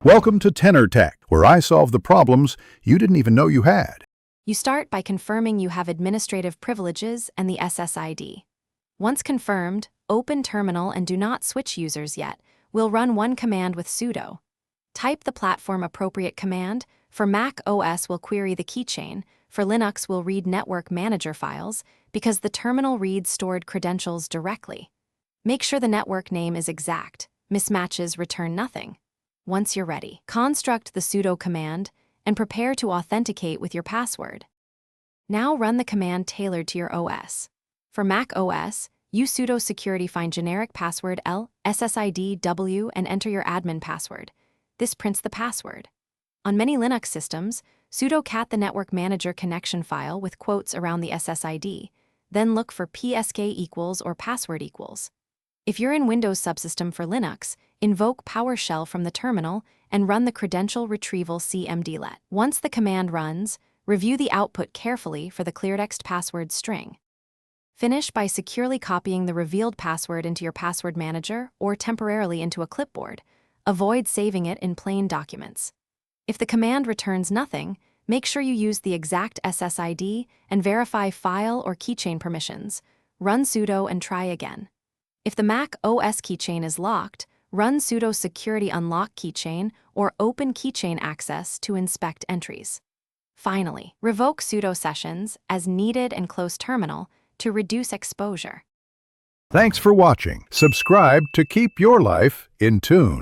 Welcome to Tenor Tech, where I solve the problems you didn't even know you had. You start by confirming you have administrative privileges and the SSID. Once confirmed, open Terminal and do not switch users yet. We'll run one command with sudo. Type the platform-appropriate command. For Mac OS, we'll query the keychain. For Linux, we'll read network manager files, because the terminal reads stored credentials directly. Make sure the network name is exact. Mismatches return nothing. Once you're ready, construct the sudo command and prepare to authenticate with your password. Now run the command tailored to your OS. For Mac OS, use sudo security find generic password L, SSID W and enter your admin password. This prints the password. On many Linux systems, sudo cat the network manager connection file with quotes around the SSID, then look for PSK equals or password equals. If you're in Windows subsystem for Linux, invoke PowerShell from the terminal and run the credential retrieval cmdlet. Once the command runs, review the output carefully for the cleartext password string. Finish by securely copying the revealed password into your password manager or temporarily into a clipboard. Avoid saving it in plain documents. If the command returns nothing, make sure you use the exact SSID and verify file or keychain permissions. Run sudo and try again. If the Mac OS keychain is locked, run sudo security unlock keychain or open keychain access to inspect entries. Finally, revoke sudo sessions as needed and close terminal to reduce exposure. Thanks for watching. Subscribe to keep your life in tune.